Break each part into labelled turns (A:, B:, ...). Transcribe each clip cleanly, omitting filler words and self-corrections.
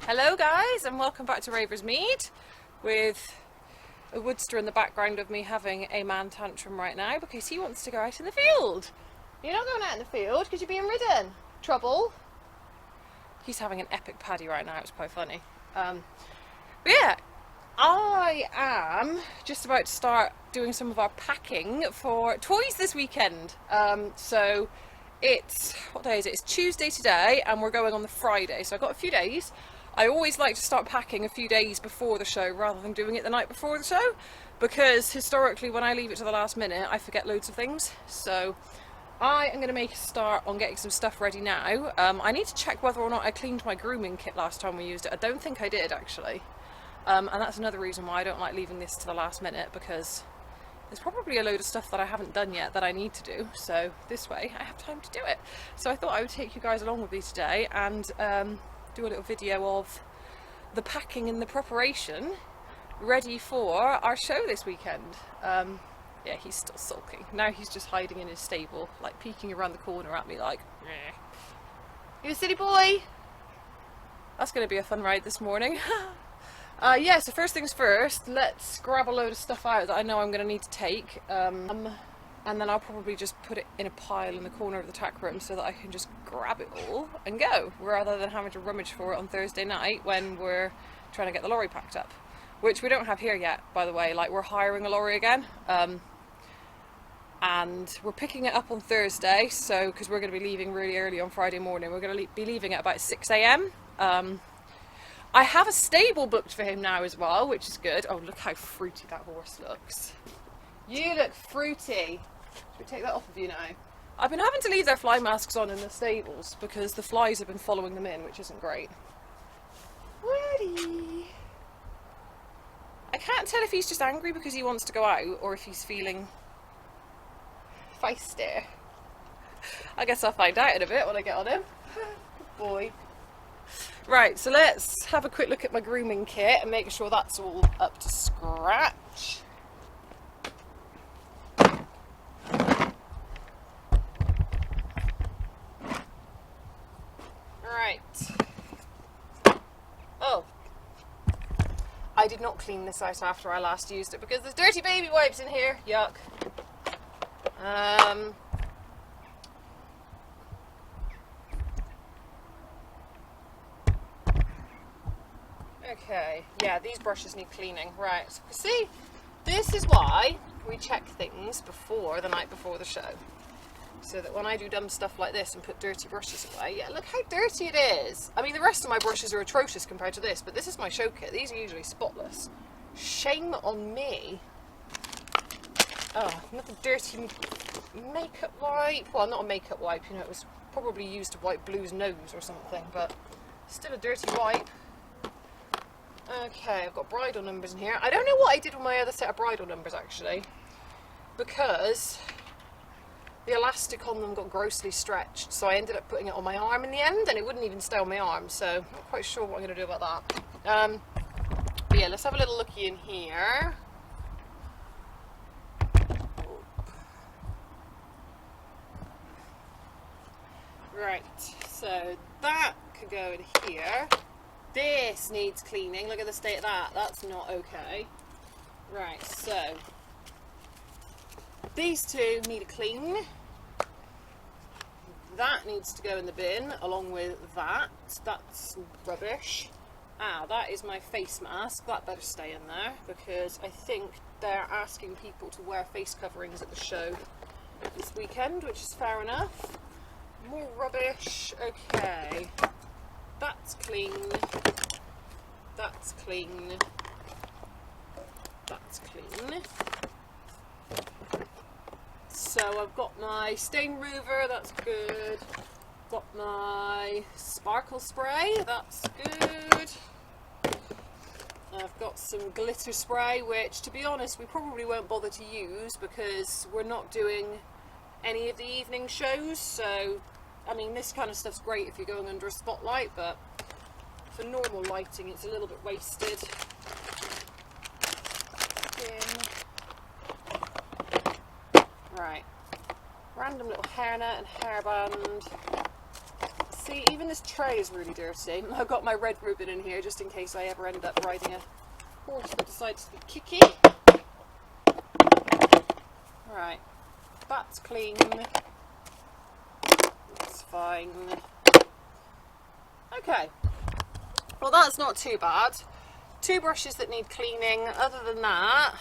A: Hello guys, and welcome back to Ravers Mead, with a woodster in the background of me having a man tantrum right now because he wants to go out in the field. You're not going out in the field because you're being ridden. Trouble. He's having an epic paddy right now, it's quite funny. But yeah, I am just about to start doing some of our packing for toys this weekend. So it's, what day is it? It's Tuesday today and we're going on the Friday, so I've got a few days. I always like to start packing a few days before the show rather than doing it the night before the show, because historically when I leave it to the last minute I forget loads of things. So I am going to make a start on getting some stuff ready now. I need to check whether or not I cleaned my grooming kit last time we used it. I don't think I did actually, and that's another reason why I don't like leaving this to the last minute, because there's probably a load of stuff that I haven't done yet that I need to do, so this way I have time to do it. So I thought I would take you guys along with me today and do a little video of the packing and the preparation ready for our show this weekend. Yeah, he's still sulking. Now he's just hiding in his stable, like peeking around the corner at me like, meh. You a silly boy? That's going to be a fun ride this morning. Yeah, so first things first, let's grab a load of stuff out that I know I'm going to need to take. And then I'll probably just put it in a pile in the corner of the tack room so that I can just grab it all and go, rather than having to rummage for it on Thursday night when we're trying to get the lorry packed up. Which we don't have here yet, by the way. Like, we're hiring a lorry again. And we're picking it up on Thursday, so because we're going to be leaving really early on Friday morning. We're going to be leaving at about 6 AM. I have a stable booked for him now as well, which is good. Oh, look how fruity that horse looks. You look fruity. Should we take that off of you now? I've been having to leave their fly masks on in the stables because the flies have been following them in, which isn't great. Woody! I can't tell if he's just angry because he wants to go out or if he's feeling feisty. I guess I'll find out in a bit when I get on him. Good boy. Right, so let's have a quick look at my grooming kit and make sure that's all up to scratch. Right. Oh. I did not clean this out after I last used it because there's dirty baby wipes in here. Yuck. Okay, yeah, these brushes need cleaning. Right, so see, this is why we check things before the night before the show. So that when I do dumb stuff like this and put dirty brushes away, yeah, look how dirty it is. I mean, the rest of my brushes are atrocious compared to this, but this is my show kit. These are usually spotless. Shame on me. Oh, another dirty makeup wipe. Well, not a makeup wipe, you know, it was probably used to wipe Blue's nose or something, but still a dirty wipe. Okay, I've got bridle numbers in here. I don't know what I did with my other set of bridle numbers, actually, because the elastic on them got grossly stretched, so I ended up putting it on my arm in the end, and it wouldn't even stay on my arm, so I'm not quite sure what I'm going to do about that. But yeah, let's have a little looky in here. Right, so that could go in here. This needs cleaning. Look at the state of that. That's not okay. Right, so these two need a clean. That needs to go in the bin along with that. That's rubbish. Ah, that is my face mask. That better stay in there because I think they're asking people to wear face coverings at the show this weekend, which is fair enough. More rubbish. Okay. That's clean. That's clean. That's clean. So I've got my stain remover, that's good. Got my sparkle spray, that's good. I've got some glitter spray, which to be honest we probably won't bother to use because we're not doing any of the evening shows. So I mean, this kind of stuff's great if you're going under a spotlight, but for normal lighting it's a little bit wasted. Right, random little hairnet and hairband, See, even this tray is really dirty. I've got my red ribbon in here just in case I ever end up riding a horse that decides to be kicky. Right, that's clean. That's fine. Okay, well that's not too bad. 2 brushes that need cleaning. Other than that,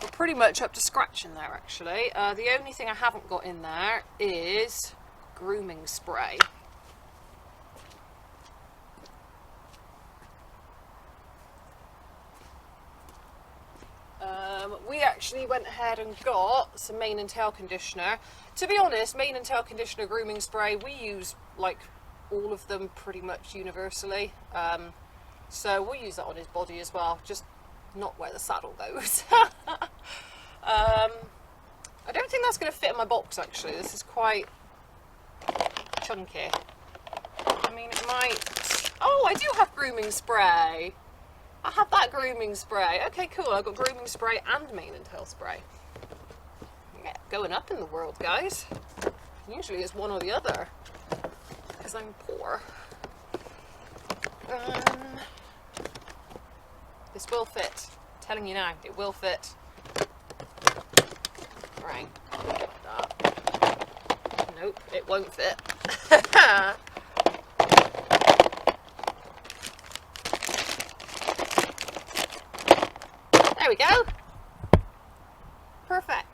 A: we're pretty much up to scratch in there actually. The only thing I haven't got in there is grooming spray. We actually went ahead and got some mane and tail conditioner. To be honest, mane and tail conditioner, grooming spray, we use like all of them pretty much universally. So we'll use that on his body as well, just not where the saddle goes. I don't think that's going to fit in my box actually. This is quite chunky. I mean, it might... Oh, I do have grooming spray. I have that grooming spray. Okay, cool. I've got grooming spray and mane and tail spray. Yeah, going up in the world, guys. Usually it's one or the other, because I'm poor. This will fit. I'm telling you now, it will fit. Right. Nope, it won't fit. There we go. Perfect.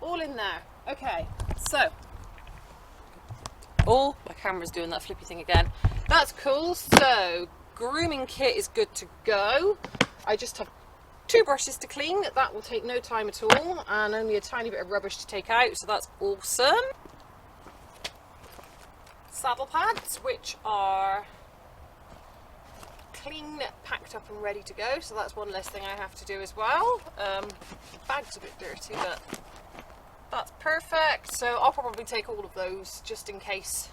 A: All in there. Okay, so. Oh, my camera's doing that flippy thing again. That's cool. So, grooming kit is good to go. I just have 2 brushes to clean. That will take no time at all, and only a tiny bit of rubbish to take out, so that's awesome. Saddle pads, which are clean, packed up and ready to go, so that's one less thing I have to do as well. The bag's a bit dirty, but that's perfect. So I'll probably take all of those just in case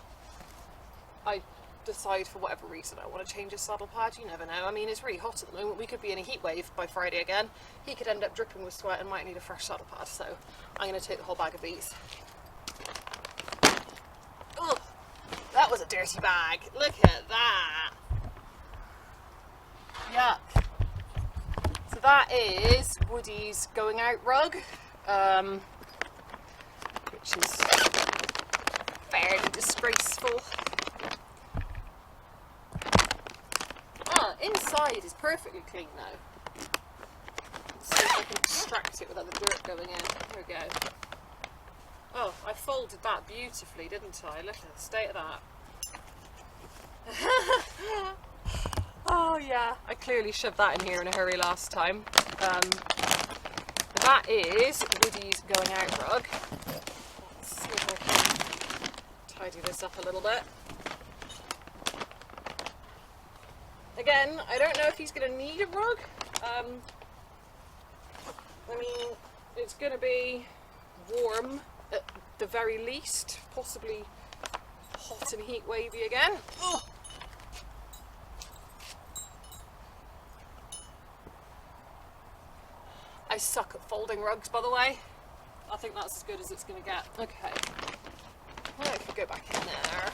A: I decide for whatever reason I want to change a saddle pad. You never know. I mean, it's really hot at the moment. We could be in a heat wave by Friday again. He could end up dripping with sweat and might need a fresh saddle pad, so I'm going to take the whole bag of these. Oh, that was a dirty bag. Look at that. Yuck. So that is Woody's going out rug, which is fairly disgraceful. Inside is perfectly clean now. Let's see if I can extract it without the dirt going in. There we go. Oh, I folded that beautifully, didn't I? Look at the state of that. Oh yeah, I clearly shoved that in here in a hurry last time. That is Woody's going out rug. Let's see if I can tidy this up a little bit. Again, I don't know if he's going to need a rug. I mean, it's going to be warm at the very least, possibly hot and heat wavy again. Ugh. I suck at folding rugs, by the way. I think that's as good as it's going to get. Okay, I could go back in there.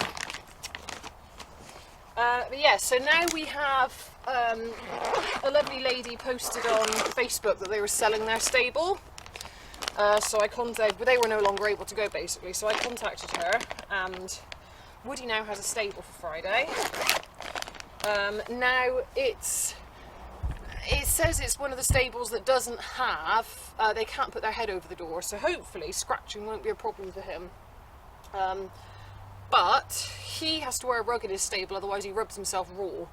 A: But yeah, so now we have a lovely lady posted on Facebook that they were selling their stable. So I contacted, but they were no longer able to go basically, so I contacted her, and Woody now has a stable for Friday. Now it says it's one of the stables that doesn't have, they can't put their head over the door, so hopefully scratching won't be a problem for him. But he has to wear a rug in his stable, otherwise he rubs himself raw.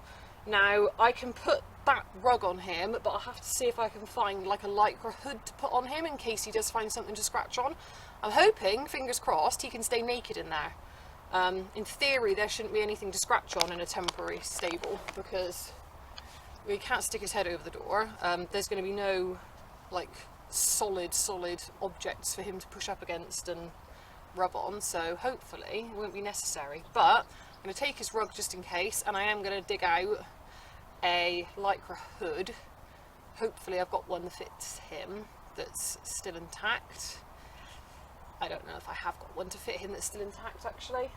A: Now, I can put that rug on him, but I'll have to see if I can find like a lycra hood to put on him in case he does find something to scratch on. I'm hoping, fingers crossed, he can stay naked in there. In theory, there shouldn't be anything to scratch on in a temporary stable because he can't stick his head over the door. There's going to be no like solid objects for him to push up against and rub on, so hopefully it won't be necessary, but I'm going to take his rug just in case, and I am going to dig out a lycra hood. Hopefully I've got one that fits him that's still intact. I don't know if I have got one to fit him that's still intact actually.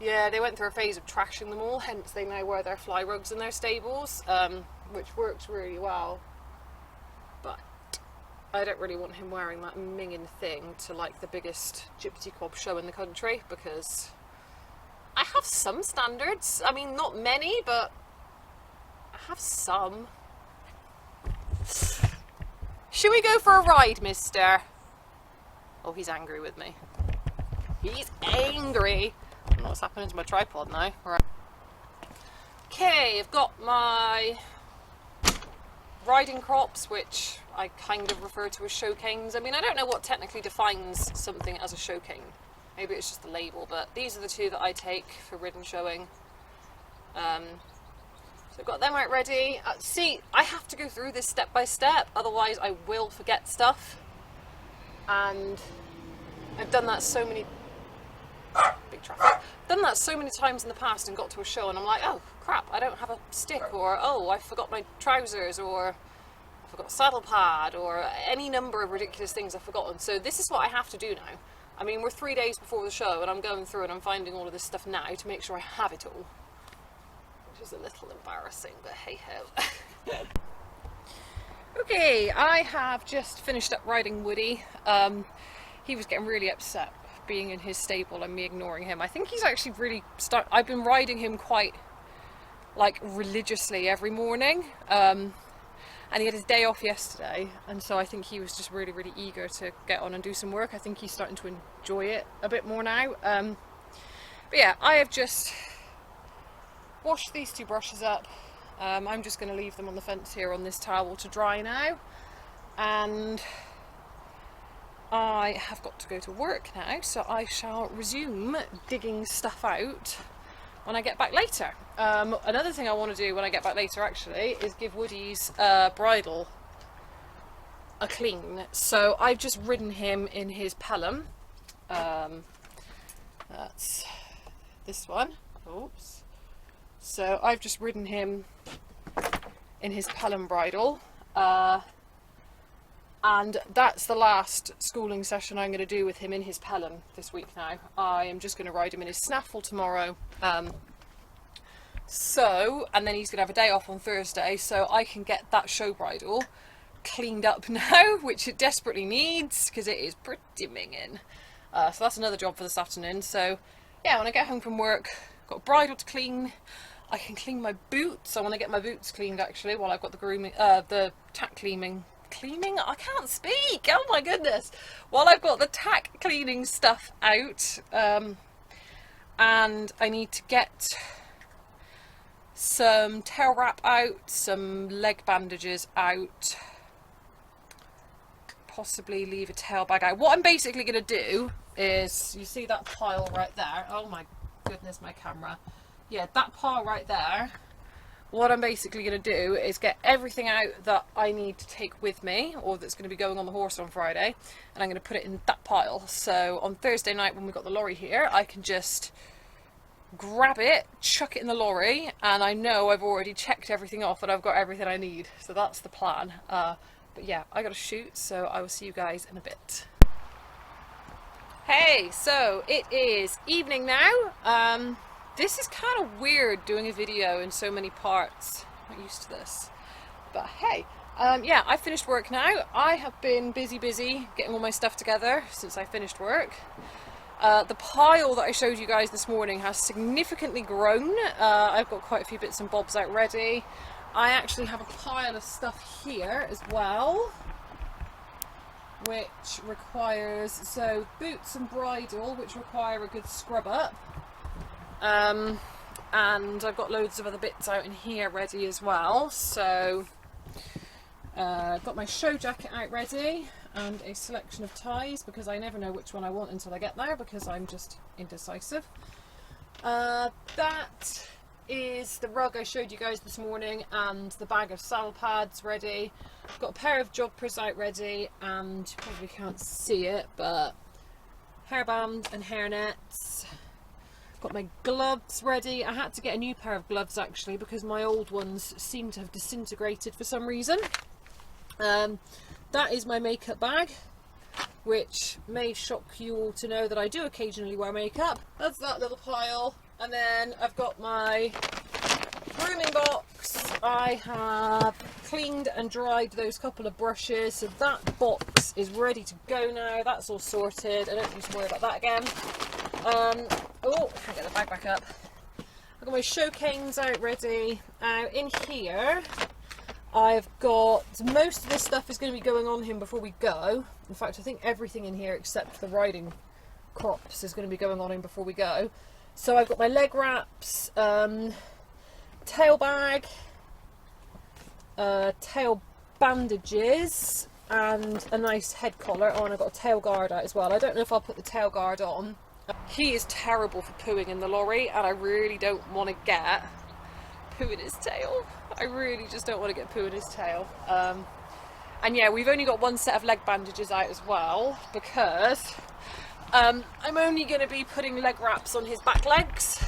A: Yeah, they went through a phase of trashing them all, hence they now wear their fly rugs in their stables, which works really well. But I don't really want him wearing that minging thing to like the biggest gypsy cob show in the country, because I have some standards. I mean, not many, but I have some. Should we go for a ride, mister? Oh, he's angry with me. He's angry. I don't know what's happening to my tripod now. Right. Okay, I've got my riding crops, which I kind of refer to as show canes. I mean, I don't know what technically defines something as a show cane. Maybe it's just the label, but these are the two that I take for ridden showing. So I've got them out ready. See, I have to go through this step by step, otherwise I will forget stuff. And I've done that so many... big traffic. Done that so many times in the past and got to a show and I'm like, oh crap, I don't have a stick, or oh, I forgot my trousers, or I forgot a saddle pad, or any number of ridiculous things I've forgotten. So this is what I have to do now. I mean, we're 3 days before the show and I'm going through and I'm finding all of this stuff now to make sure I have it all, which is a little embarrassing, but hey ho. Okay, I have just finished up riding Woody. He was getting really upset being in his stable and me ignoring him. I think he's actually really I've been riding him quite like religiously every morning, and he had his day off yesterday, and so I think he was just really eager to get on and do some work. I think he's starting to enjoy it a bit more now. But yeah, I have just washed these two brushes up. I'm just going to leave them on the fence here on this towel to dry now, and I have got to go to work now, so I shall resume digging stuff out when I get back later. Another thing I want to do when I get back later actually is give Woody's bridle a clean. So I've just ridden him in his pelham. That's this one. Oops. So I've just ridden him in his pelham bridle. And that's the last schooling session I'm going to do with him in his pelham this week now. I am just going to ride him in his snaffle tomorrow. And then he's going to have a day off on Thursday, so I can get that show bridle cleaned up now, which it desperately needs, because it is pretty minging. So that's another job for this afternoon. So yeah, when I get home from work, got a bridle to clean. I can clean my boots. I want to get my boots cleaned actually while I've got the grooming, the tack cleaning. I can't speak, oh my goodness, while I've got the tack cleaning stuff out, and I need to get some tail wrap out, some leg bandages out, possibly leave a tail bag out. What I'm basically going to do is, you see that pile right there, oh my goodness, my camera, yeah, that pile right there. What I'm basically going to do is get everything out that I need to take with me, or that's going to be going on the horse on Friday, and I'm going to put it in that pile. So on Thursday night when we've got the lorry here, I can just grab it, chuck it in the lorry, and I know I've already checked everything off and I've got everything I need. So that's the plan. But yeah, I got to shoot, so I will see you guys in a bit. Hey, so it is evening now. This is kind of weird doing a video in so many parts. I'm not used to this. But hey, yeah, I finished work now. I have been busy getting all my stuff together since I finished work. The pile that I showed you guys this morning has significantly grown. I've got quite a few bits and bobs out ready. I actually have a pile of stuff here as well, which requires, so boots and bridle, which require a good scrub up. And I've got loads of other bits out in here ready as well. So I've got my show jacket out ready and a selection of ties, because I never know which one I want until I get there, because I'm just indecisive. That is the rug I showed you guys this morning, and the bag of saddle pads ready. I've got a pair of jodhpurs out ready, and you probably can't see it, but hairband and hairnets. Got my gloves ready. I had to get a new pair of gloves actually, because my old ones seem to have disintegrated for some reason. That is my makeup bag. which may shock you all to know that I do occasionally wear makeup. That's that little pile. And then I've got my grooming box. I have cleaned and dried those couple of brushes, so that box is ready to go now. That's all sorted. I don't need to worry about that again. Oh, can't get the bag back up. I've got my show canes out ready. In here, I've got most of this stuff is going to be going on him before we go. In fact, I think everything in here except the riding crops is going to be going on him before we go. So I've got my leg wraps, tail bag, tail bandages, and a nice head collar. Oh, and I've got a tail guard out as well. I don't know if I'll put the tail guard on. He is terrible for pooing in the lorry, and I really don't want to get poo in his tail. I really just don't want to get poo in his tail. And yeah, we've only got one set of leg bandages out as well, because I'm only going to be putting leg wraps on his back legs,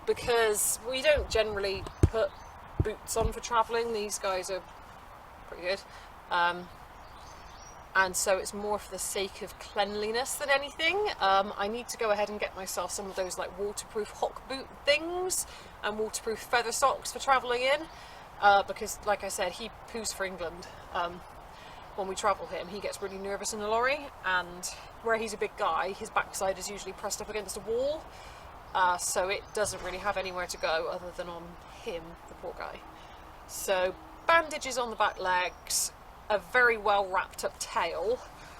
A: because we don't generally put boots on for travelling. These guys are pretty good. And so it's more for the sake of cleanliness than anything. I need to go ahead and get myself some of those like waterproof hock boot things and waterproof feather socks for travelling in, because like I said, he poos for England. When we travel him, he gets really nervous in the lorry, and where he's a big guy, his backside is usually pressed up against a wall, so it doesn't really have anywhere to go other than on him, the poor guy. So bandages on the back legs, a very well wrapped up tail,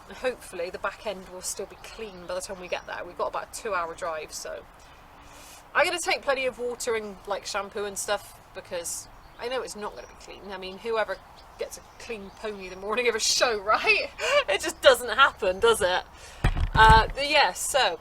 A: and hopefully the back end will still be clean by the time we get there. We've got about a 2-hour drive, so I'm going to take plenty of water and like shampoo and stuff, because I know it's not going to be clean. I mean, whoever gets a clean pony the morning of a show, right? It just doesn't happen, does it? But yeah, so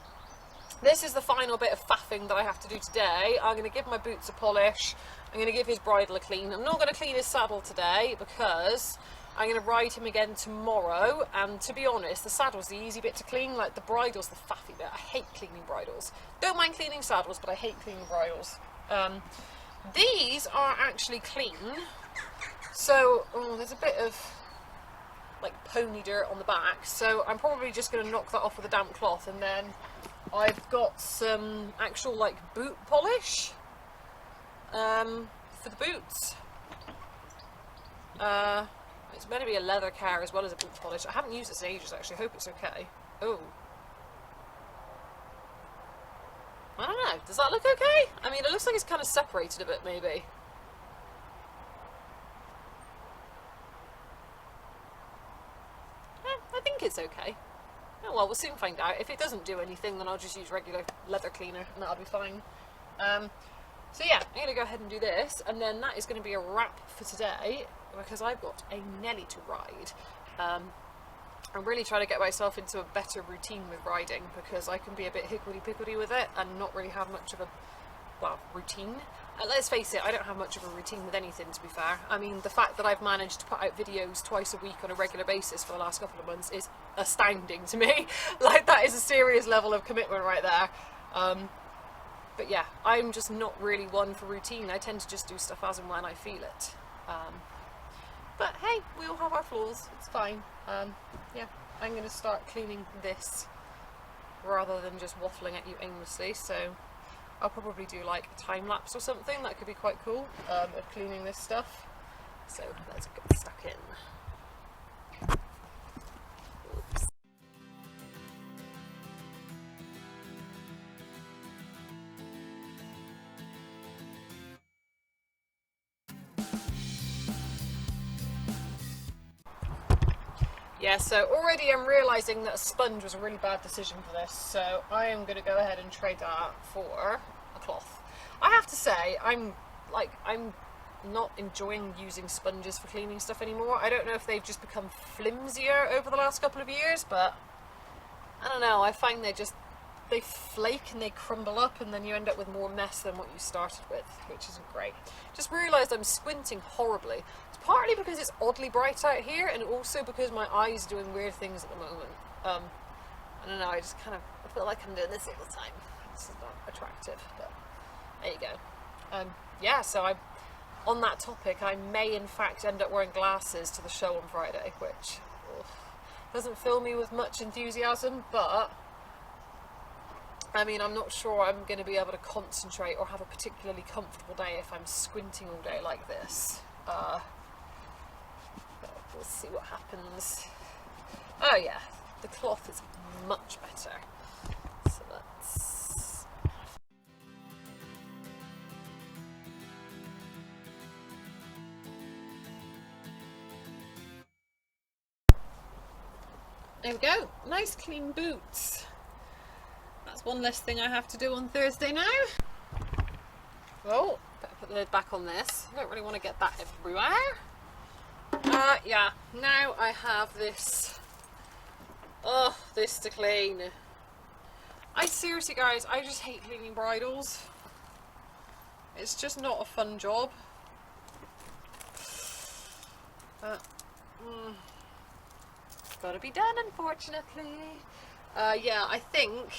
A: this is the final bit of faffing that I have to do today. I'm going to give my boots a polish. I'm going to give his bridle a clean. I'm not going to clean his saddle today because I'm going to ride him again tomorrow, and to be honest, the saddle's the easy bit to clean. Like, the bridle's the faffy bit. I hate cleaning bridles. Don't mind cleaning saddles, but I hate cleaning bridles. These are actually clean. So, there's a bit of like pony dirt on the back, so I'm probably just going to knock that off with a damp cloth, and then I've got some actual like boot polish for the boots. It's meant to be a leather care as well as a boot polish. I haven't used this in ages actually. I hope it's okay. Oh, I don't know. Does that look okay? I mean, it looks like it's kind of separated a bit, maybe. I think it's okay. Oh well, we'll soon find out. If it doesn't do anything, then I'll just use regular leather cleaner and that'll be fine. So yeah, I'm going to go ahead and do this, and then that is going to be a wrap for today, because I've got a Nelly to ride. I'm really trying to get myself into a better routine with riding, because I can be a bit higgledy-piggledy with it and not really have much of a, well, routine. Let's face it, I don't have much of a routine with anything, to be fair. I mean, the fact that I've managed to put out videos twice a week on a regular basis for the last couple of months is astounding to me. Like, that is a serious level of commitment right there. But yeah, I'm just not really one for routine. I tend to just do stuff as and when I feel it. But hey, we all have our flaws. It's fine. Yeah, I'm going to start cleaning this rather than just waffling at you aimlessly. So I'll probably do like a time lapse or something. That could be quite cool, of cleaning this stuff. So let's get stuck in. Oops. Yeah, so already I'm realising that a sponge was a really bad decision for this, so I am going to go ahead and trade that for a cloth. I have to say, I'm not enjoying using sponges for cleaning stuff anymore. I don't know if they've just become flimsier over the last couple of years, but I don't know, I find they flake and they crumble up, and then you end up with more mess than what you started with, which isn't great. Just realised I'm squinting horribly. It's partly because it's oddly bright out here, and also because my eyes are doing weird things at the moment. I don't know, I feel like I'm doing this all the time. This is not attractive, but there you go. Yeah, so on that topic, I may in fact end up wearing glasses to the show on Friday, which... Ugh. doesn't fill me with much enthusiasm, but I mean, I'm not sure I'm going to be able to concentrate or have a particularly comfortable day if I'm squinting all day like this. But we'll see what happens. Oh yeah, the cloth is much better. So let's... There we go, nice clean boots. That's one less thing I have to do on Thursday now. Oh, better put the lid back on this. I don't really want to get that everywhere. Yeah, now I have this. Oh, this to clean. I seriously, guys, I just hate cleaning bridles. It's just not a fun job. But, gotta be done, unfortunately. Yeah, I think...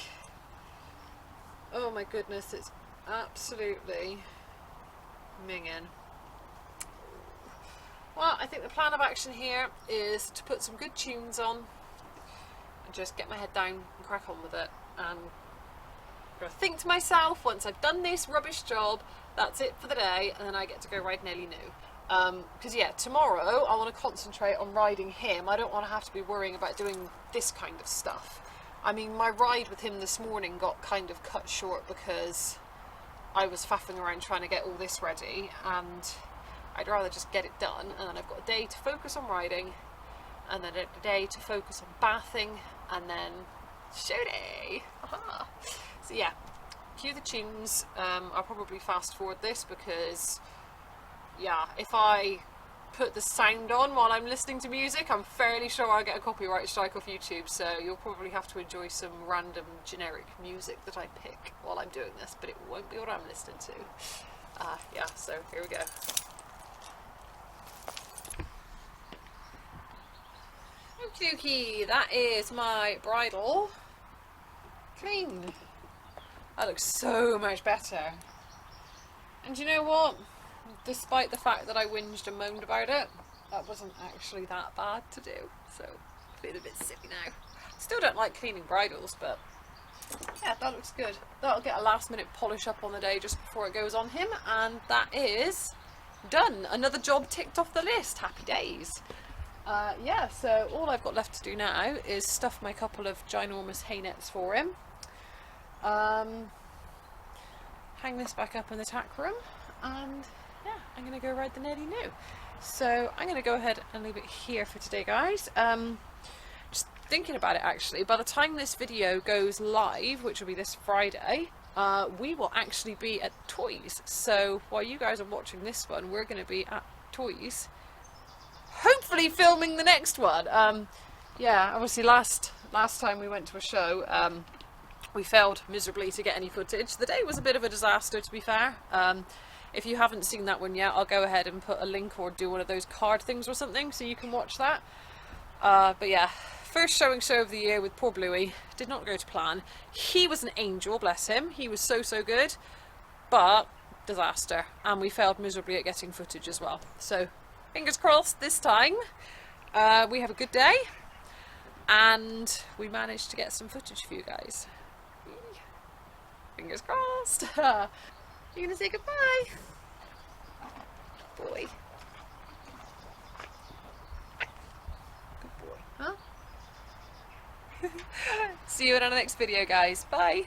A: Oh my goodness, it's absolutely minging. Well, I think the plan of action here is to put some good tunes on and just get my head down and crack on with it. And I'm going to think to myself, once I've done this rubbish job, that's it for the day, and then I get to go ride Nelly New. Because yeah, tomorrow I want to concentrate on riding him. I don't want to have to be worrying about doing this kind of stuff. I mean, my ride with him this morning got kind of cut short because I was faffing around trying to get all this ready, and I'd rather just get it done, and then I've got a day to focus on riding, and then a day to focus on bathing, and then show day. Aha. So yeah, cue the tunes. I'll probably fast forward this because yeah, if I put the sound on while I'm listening to music, I'm fairly sure I'll get a copyright strike off YouTube, so you'll probably have to enjoy some random generic music that I pick while I'm doing this, but it won't be what I'm listening to. Yeah, so here we go. Okie dokie, that is my bridle clean. That looks so much better. And you know what? Despite the fact that I whinged and moaned about it, that wasn't actually that bad to do. So I feel a bit silly now. Still don't like cleaning bridles, but yeah, that looks good. That'll get a last minute polish up on the day just before it goes on him, and that is done. Another job ticked off the list. Happy days. Yeah, so all I've got left to do now is stuff my couple of ginormous hay nets for him. Hang this back up in the tack room, and yeah, I'm going to go ride the Nelly New. So I'm going to go ahead and leave it here for today, guys. Just thinking about it, actually, by the time this video goes live, which will be this Friday, we will actually be at Toys. So while you guys are watching this one, we're going to be at Toys, hopefully filming the next one. Yeah, obviously last time we went to a show, we failed miserably to get any footage. The day was a bit of a disaster, to be fair. If you haven't seen that one yet, I'll go ahead and put a link or do one of those card things or something so you can watch that. But yeah, first show of the year with poor Bluey. Did not go to plan. He was an angel, bless him. He was so good, but disaster. And we failed miserably at getting footage as well. So fingers crossed this time we have a good day and we managed to get some footage for you guys. Fingers crossed. You're gonna say goodbye, boy. Good boy, huh? See you in our next video, guys. Bye.